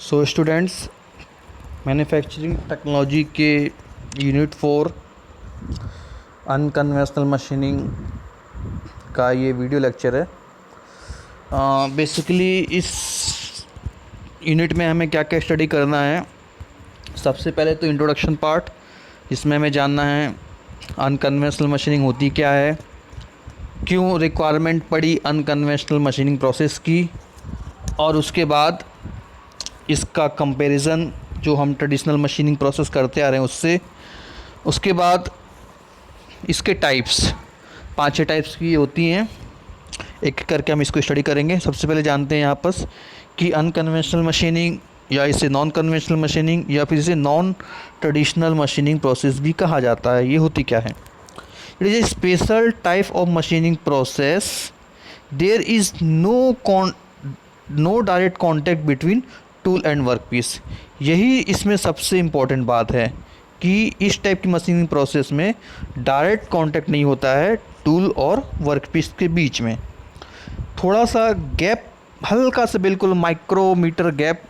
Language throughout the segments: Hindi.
सो स्टूडेंट्स, मैन्युफैक्चरिंग टेक्नोलॉजी के यूनिट 4 अनकन्वेंशनल मशीनिंग का ये वीडियो लेक्चर है। बेसिकली इस यूनिट में हमें क्या क्या स्टडी करना है। सबसे पहले तो इंट्रोडक्शन पार्ट, जिसमें हमें जानना है अनकन्वेंशनल मशीनिंग होती क्या है, क्यों रिक्वायरमेंट पड़ी अनकन्वेंशनल मशीनिंग प्रोसेस की, और उसके बाद इसका कंपैरिजन जो हम ट्रेडिशनल मशीनिंग प्रोसेस करते आ रहे हैं उससे। उसके बाद इसके टाइप्स 5-6 टाइप्स की होती हैं, एक एक करके हम इसको स्टडी करेंगे। सबसे पहले जानते हैं यहाँ पर कि अनकन्वेंशनल मशीनिंग या इसे नॉन कन्वेंशनल मशीनिंग या फिर इसे नॉन ट्रेडिशनल मशीनिंग प्रोसेस भी कहा जाता है। ये होती क्या है? It is a special type of machining process there is no direct contact between tool and work piece. यही इसमें सबसे इम्पॉर्टेंट बात है कि इस टाइप की मशीनिंग प्रोसेस में डायरेक्ट कांटेक्ट नहीं होता है टूल और वर्क पीस के बीच में। थोड़ा सा गैप, हल्का सा बिल्कुल माइक्रोमीटर गैप,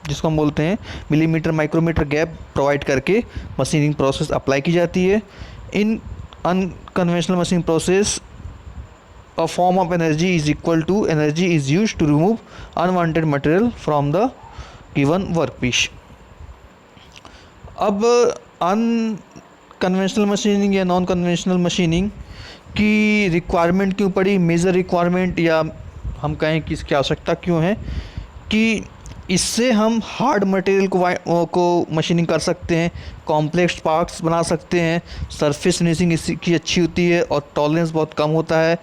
जिसको हम बोलते हैं मिलीमीटर माइक्रोमीटर गैप प्रोवाइड करके मशीनिंग प्रोसेस अप्लाई की जाती है। इन unconventional machining process a form of energy is equal to energy is used to remove unwanted material from the given workpiece। अब अनकन्वेंशनल मशीनिंग या नॉन कन्वेंशनल मशीनिंग की रिक्वायरमेंट क्यों पड़ी, मेजर रिक्वायरमेंट या हम कहें कि इसकी आवश्यकता क्यों है, कि इससे हम हार्ड मटेरियल को मशीनिंग कर सकते हैं, कॉम्प्लेक्स पार्ट्स बना सकते हैं, सरफेस फिनिशिंग इसकी अच्छी होती है और टॉलरेंस बहुत कम होता है।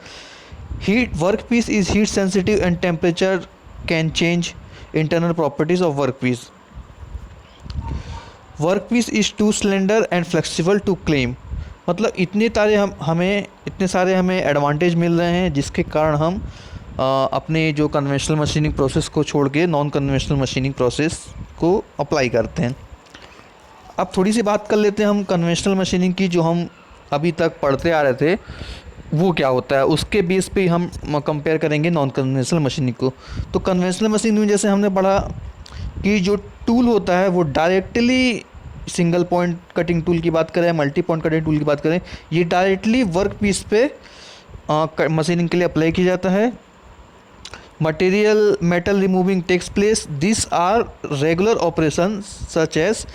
Heat workpiece is heat sensitive and temperature can change internal properties of workpiece. Workpiece is too slender and flexible to claim। मतलब इतने सारे हमें एडवांटेज मिल रहे हैं जिसके कारण हम अपने जो कन्वेंशनल मशीनिंग प्रोसेस को छोड़ के नॉन कन्वेंशनल मशीनिंग प्रोसेस को अप्लाई करते हैं। अब थोड़ी सी बात कर लेते हैं हम कन्वेंशनल मशीनिंग की, जो हम अभी तक पढ़ते आ रहे थे वो क्या होता है, उसके बेस पे हम कंपेयर करेंगे नॉन कन्वेंशनल मशीनिंग को। तो कन्वेंशनल मशीनिंग में जैसे हमने पढ़ा कि जो टूल होता है वो directly single point cutting tool की बात करें, मल्टी पॉइंट कटिंग टूल की बात करें, ये डायरेक्टली वर्क पीस पे मशीनिंग के लिए अप्लाई किया जाता है। Material metal removing takes place, this are regular operation such as,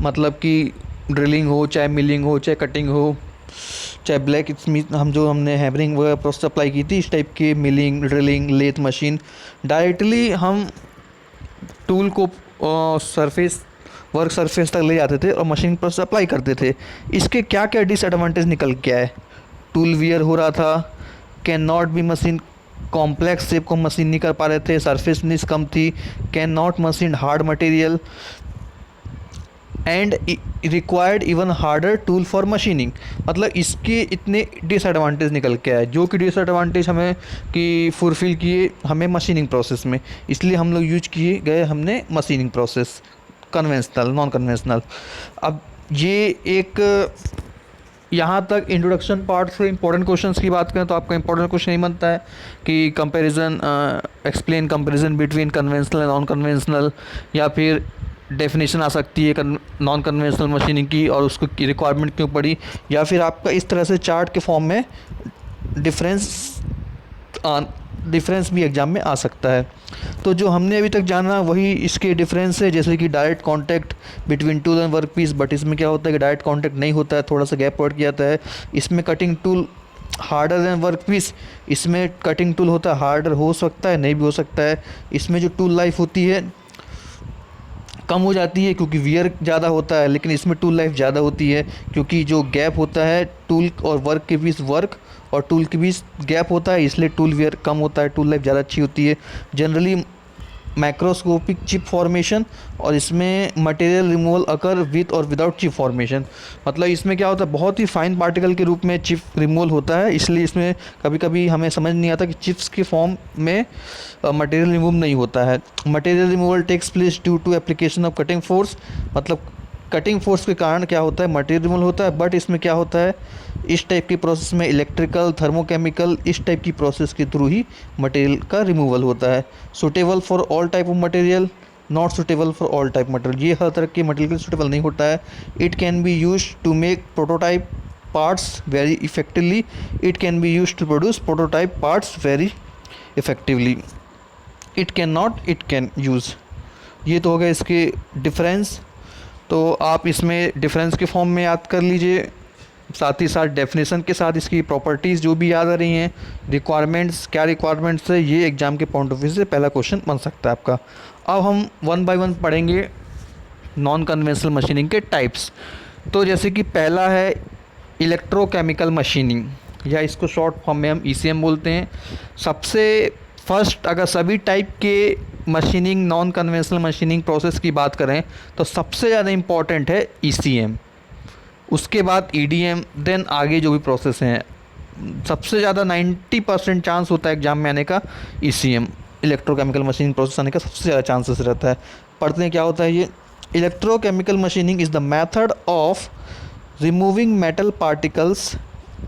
मतलब कि ड्रिलिंग हो, चाहे मिलिंग हो, चाहे कटिंग हो, चाहे ब्लैक स्मिथ हमने हैमरिंग वगैरह प्रोसेस अप्लाई की थी, इस टाइप के milling, drilling, lathe machine directly हम टूल को वर्क सरफेस तक ले जाते थे और मशीन प्रोसेस अप्लाई करते थे। इसके क्या क्या डिसएडवांटेज निकल के आए? टूल वियर हो रहा था, can not be machine complex shape को मशीन नहीं कर पा रहे थे, सरफेस फिनिश कम थी, can not machine hard material and required even harder tool for machining. मतलब इसके इतने डिसएडवांटेज निकल के आए, जो कि डिसएडवांटेज हमें कि फुलफिल किए हमें मशीनिंग प्रोसेस में, इसलिए हम लोग यूज किए गए हमने machining process conventional non conventional. अब ये एक यहाँ तक इंट्रोडक्शन पार्ट से इंपॉर्टेंट क्वेश्चंस की बात करें तो आपका इंपॉर्टेंट क्वेश्चन ये बनता है कि comparison, explain comparison between conventional and non conventional, या फिर डेफिनेशन आ सकती है नॉन कन्वेंशनल मशीनिंग की और उसको रिक्वायरमेंट क्यों पड़ी, या फिर आपका इस तरह से चार्ट के फॉर्म में डिफरेंस भी एग्जाम में आ सकता है। तो जो हमने अभी तक जाना वही इसके डिफरेंस है, जैसे कि direct contact between tool and work piece, but इसमें क्या होता है कि डायरेक्ट कांटेक्ट नहीं होता है, थोड़ा सा गैप प्रोवाइड किया जाता है। इसमें cutting tool harder than work piece, इसमें कटिंग टूल होता है हार्डर, हो सकता है नहीं भी हो सकता है। इसमें जो टूल लाइफ होती है कम हो जाती है क्योंकि वियर ज़्यादा होता है, लेकिन इसमें टूल लाइफ ज़्यादा होती है क्योंकि जो गैप होता है टूल और वर्क के बीच, वर्क और टूल के बीच गैप होता है, इसलिए टूल वियर कम होता है, टूल लाइफ ज़्यादा अच्छी होती है। जनरली मैक्रोस्कोपिक चिप फॉर्मेशन, और इसमें मटेरियल रिमूवल अकर विद और विदाउट चिप फॉर्मेशन। मतलब इसमें क्या होता है, बहुत ही फाइन पार्टिकल के रूप में चिप रिमूवल होता है, इसलिए इसमें कभी कभी हमें समझ नहीं आता कि चिप्स के फॉर्म में मटेरियल रिमूव नहीं होता है। Material removal takes place due to application of cutting force, मतलब कटिंग फोर्स के कारण क्या होता है मटेरियल रिमूवल होता है, बट इसमें क्या होता है इस टाइप की प्रोसेस में इलेक्ट्रिकल, थर्मोकेमिकल, इस टाइप की प्रोसेस के थ्रू ही मटेरियल का रिमूवल होता है। Suitable for all type of material, not suitable for all type material, ये हर तरह के मटेरियल के लिए सुटेबल नहीं होता है। It can be use to make prototype parts very effectively, it can be use to produce prototype parts very effectively. It can not, it can use. ये तो हो गया इसके डिफरेंस। तो आप इसमें डिफरेंस के फॉर्म में याद कर लीजिए, साथ ही साथ डेफिनेशन के साथ इसकी प्रॉपर्टीज़ जो भी याद आ रही हैं, रिक्वायरमेंट्स, क्या रिक्वायरमेंट्स है, ये एग्ज़ाम के पॉइंट ऑफ व्यू से पहला क्वेश्चन बन सकता है आपका। अब हम वन बाय वन पढ़ेंगे नॉन कन्वेंशनल मशीनिंग के टाइप्स। तो जैसे कि पहला है इलेक्ट्रोकेमिकल मशीनिंग, या इसको शॉर्ट फॉर्म में हम ईसीएम बोलते हैं। सबसे फर्स्ट अगर सभी टाइप के machining, non conventional machining process की बात करें तो सबसे ज़्यादा इम्पॉर्टेंट है ईसीएम, उसके बाद ईडीएम, देन आगे जो भी प्रोसेस हैं। सबसे ज़्यादा 90% चांस होता है एग्जाम में आने का ईसीएम, इलेक्ट्रोकेमिकल मशीनिंग प्रोसेस आने का सबसे ज़्यादा चांसेस रहता है। पढ़ते हैं क्या होता है ये। Electrochemical machining is the method of removing metal particles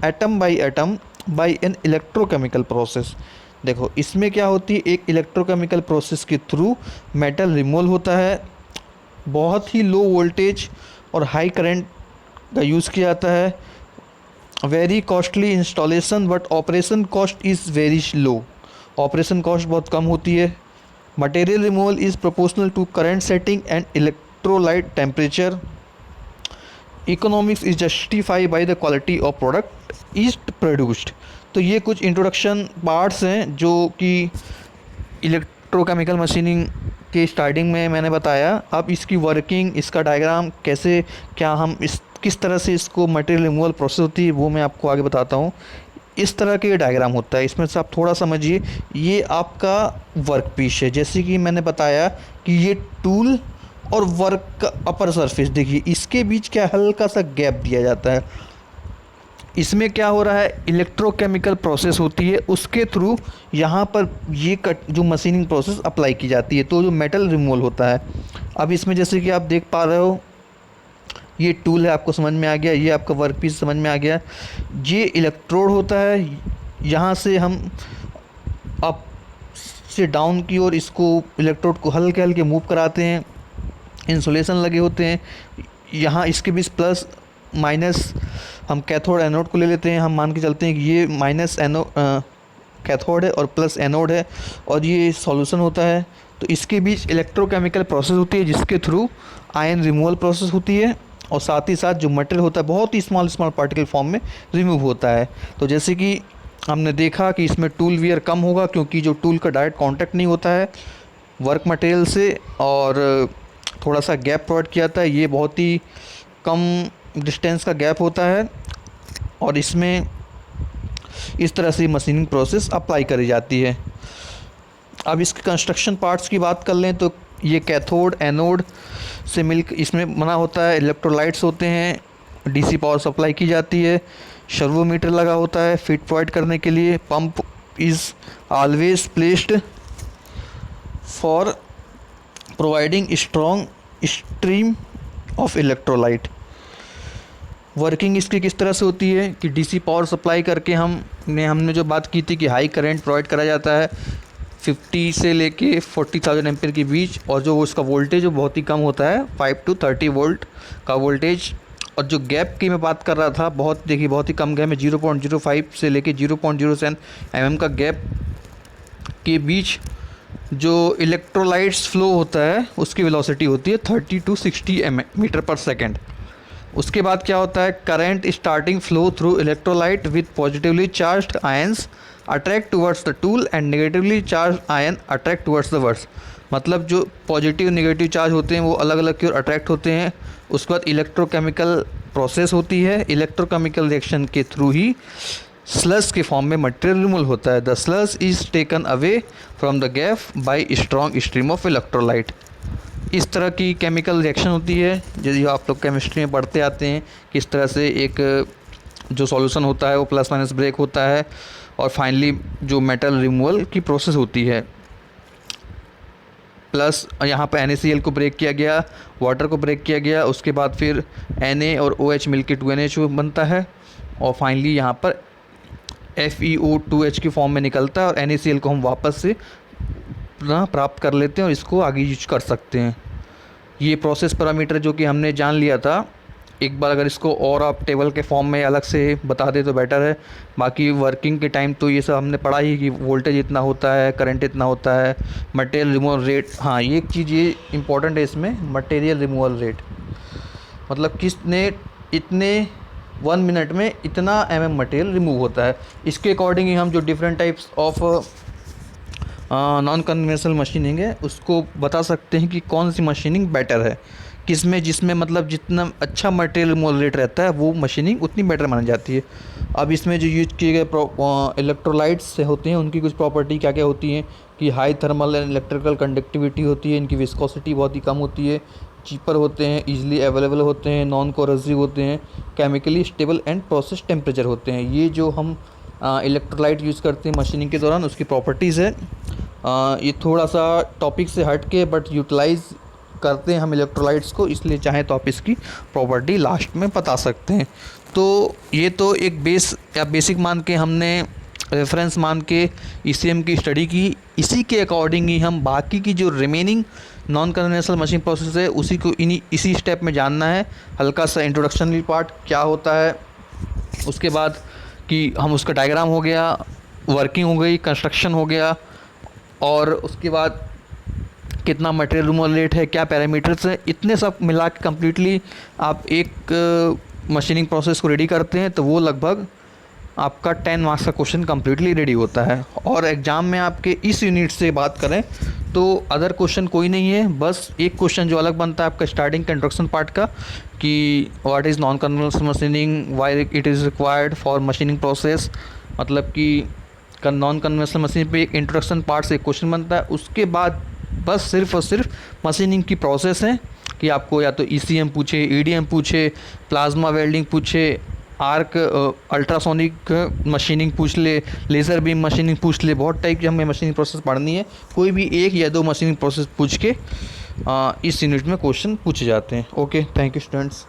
atom by atom by an electrochemical process. देखो इसमें क्या होती है, एक इलेक्ट्रोकेमिकल प्रोसेस के थ्रू मेटल रिमूवल होता है, बहुत ही लो वोल्टेज और हाई करंट का यूज़ किया जाता है। Very costly installation but operation cost is very low, operation cost बहुत कम होती है। Material removal is proportional to current setting and electrolyte temperature. Economics is justified by the quality of product is produced. तो ये कुछ इंट्रोडक्शन पार्ट्स हैं जो कि इलेक्ट्रोकेमिकल मशीनिंग के स्टार्टिंग में मैंने बताया। अब इसकी वर्किंग, इसका डायग्राम कैसे, क्या हम इस किस तरह से इसको मटेरियल रिमूवल प्रोसेस होती है वो मैं आपको आगे बताता हूँ। इस तरह के डायग्राम होता है, इसमें से आप थोड़ा समझिए। ये आपका वर्क पीस है, जैसे कि मैंने बताया कि ये टूल और वर्क का अपर सरफेस, देखिए इसके बीच क्या हल्का सा गैप दिया जाता है। इसमें क्या हो रहा है, इलेक्ट्रोकेमिकल प्रोसेस होती है, उसके थ्रू यहाँ पर ये कट जो मशीनिंग प्रोसेस अप्लाई की जाती है, तो जो मेटल रिमूवल होता है। अब इसमें जैसे कि आप देख पा रहे हो, ये टूल है, आपको समझ में आ गया, ये आपका वर्क पीस समझ में आ गया। ये इलेक्ट्रोड होता है, यहाँ से हम अप से डाउन की ओर इसको इलेक्ट्रोड को हल्के हल्के मूव कराते हैं। इंसुलेशन लगे होते हैं, यहाँ इसके बीच प्लस माइनस, हम कैथोड एनोड को ले लेते हैं। हम मान के चलते हैं कि ये माइनस कैथोड है और प्लस एनोड है, और ये सॉल्यूशन होता है। तो इसके बीच इलेक्ट्रोकेमिकल प्रोसेस होती है जिसके थ्रू आयन रिमूवल प्रोसेस होती है, और साथ ही साथ जो मटेरियल होता है बहुत ही स्मॉल पार्टिकल फॉर्म में रिमूव होता है। तो जैसे कि हमने देखा कि इसमें टूल वियर कम होगा, क्योंकि जो टूल का डायरेक्ट कांटेक्ट नहीं होता है वर्क मटेरियल से, और थोड़ा सा गैप प्रोवाइड किया जाता है। ये बहुत ही कम डिस्टेंस का गैप होता है, और इसमें इस तरह से मशीनिंग प्रोसेस अप्लाई करी जाती है। अब इसके कंस्ट्रक्शन पार्ट्स की बात कर लें तो ये कैथोड एनोड से मिलकर इसमें बना होता है। इलेक्ट्रोलाइट्स होते हैं, डीसी पावर सप्लाई की जाती है, सर्वोमीटर लगा होता है फिट प्रोवाइड करने के लिए। Pump is always placed for providing strong stream of electrolyte. Working इसकी किस तरह से होती है कि डीसी पावर सप्लाई करके हमने जो बात की थी कि हाई करंट प्रोवाइड करा जाता है 50 से लेके 40,000 एम्पीयर के बीच, और जो उसका वोल्टेज वो बहुत ही कम होता है 5 to 30 वोल्ट का वोल्टेज। और जो गैप की मैं बात कर रहा था, बहुत ही कम गैप में 0.05 से लेके 0.07 mm का गैप के बीच जो इलेक्ट्रोलाइट्स फ्लो होता है उसकी वेलोसिटी होती है 30 to 60 मीटर पर सेकेंड। उसके बाद क्या होता है, current starting flow through electrolyte with positively charged ions attract towards the tool and negatively charge ion attract towards the work. मतलब जो पॉजिटिव नेगेटिव चार्ज होते हैं वो अलग अलग की ओर अट्रैक्ट होते हैं। उसके बाद इलेक्ट्रोकेमिकल प्रोसेस होती है, इलेक्ट्रोकेमिकल रिएक्शन के थ्रू ही स्लज के फॉर्म में मटेरियल रिमूवल होता है। The sludge is taken away from the gap bye strong stream of electrolyte. इस तरह की केमिकल रिएक्शन होती है, यदि आप लोग केमिस्ट्री में पढ़ते आते हैं किस तरह से एक जो सॉल्यूशन होता है वो प्लस माइनस ब्रेक होता है, और फाइनली जो मेटल रिमूवल की प्रोसेस होती है। प्लस यहाँ पर NaCl को ब्रेक किया गया, वाटर को ब्रेक किया गया, उसके बाद फिर Na और OH मिलकर 2NH बनता है, और फाइनली यहाँ पर FeO2H की फॉर्म में निकलता है, और NaCl को हम वापस से अपना प्राप्त कर लेते हैं और इसको आगे यूज कर सकते हैं। ये प्रोसेस पैरामीटर जो कि हमने जान लिया था, एक बार अगर इसको और आप टेबल के फॉर्म में अलग से बता दें तो बेटर है। बाकी वर्किंग के टाइम तो ये सब हमने पढ़ा ही कि वोल्टेज इतना होता है, करंट इतना होता है, मटेरियल रिमूवल रेट। हाँ, ये एक चीज़ ये इंपॉर्टेंट है इसमें, मटेरियल रिमूवल रेट, मतलब किसने इतने 1 मिनट में इतना मटेरियल रिमूव होता है। इसके अकॉर्डिंग ही हम जो different types of non conventional machining है उसको बता सकते हैं कि कौन सी मशीनिंग बेटर है, किसमें जिसमें मतलब जितना अच्छा मटेरियल रिमूवल रेट रहता है वो मशीनिंग उतनी बेटर मानी जाती है। अब इसमें जो यूज किए गए इलेक्ट्रोलाइट्स से होते हैं उनकी कुछ प्रॉपर्टी क्या क्या होती हैं कि high thermal and electrical conductivity होती है, इनकी विस्कोसिटी बहुत ही कम होती है, चीपर होते हैं, इजीली अवेलेबल होते हैं, नॉन कोरोसिव होते हैं, chemically stable and process temperature होते हैं। ये जो हम इलेक्ट्रोलाइट यूज़ करते हैं मशीनिंग के दौरान उसकी प्रॉपर्टीज़ है। ये थोड़ा सा टॉपिक से हट के बट यूटिलाइज़ करते हैं हम इलेक्ट्रोलाइट्स को, इसलिए चाहे तो आप इसकी प्रॉपर्टी लास्ट में बता सकते हैं। तो ये तो एक बेस या बेसिक मान के हमने रेफरेंस मान के ईसीएम की स्टडी की, इसी के अकॉर्डिंग ही हम बाकी की जो remaining non conventional machine process है उसी को इसी स्टेप में जानना है। हल्का सा इंट्रोडक्शनरी पार्ट क्या होता है, उसके बाद कि हम उसका डायग्राम हो गया, वर्किंग हो गई, कंस्ट्रक्शन हो गया, और उसके बाद कितना मटेरियल रिमूवल रेट है, क्या पैरामीटर्स हैं, इतने सब मिला के कम्प्लीटली आप एक मशीनिंग प्रोसेस को रेडी करते हैं तो वो लगभग आपका 10 मार्क्स का क्वेश्चन कम्प्लीटली रेडी होता है। और एग्ज़ाम में आपके इस यूनिट से बात करें तो अदर क्वेश्चन कोई नहीं है, बस एक क्वेश्चन जो अलग बनता है आपका स्टार्टिंग का इंट्रोडक्शन पार्ट का कि what is non conventional machining, why it is required for machining process, मतलब कि नॉन कन्वेंशनल मशीन पे एक इंट्रोडक्शन पार्ट से एक क्वेश्चन बनता है। उसके बाद बस सिर्फ और सिर्फ मशीनिंग की प्रोसेस है कि आपको या तो ईसीएम पूछे, ईडीएम पूछे, प्लाज्मा वेल्डिंग पूछे, आर्क अल्ट्रासोनिक मशीनिंग पूछ ले, लेज़र बीम मशीनिंग पूछ ले, बहुत टाइप की हमें मशीनिंग प्रोसेस पढ़नी है। कोई भी एक या दो मशीनिंग प्रोसेस पूछ के इस यूनिट में क्वेश्चन पूछे जाते हैं। Okay, thank you students.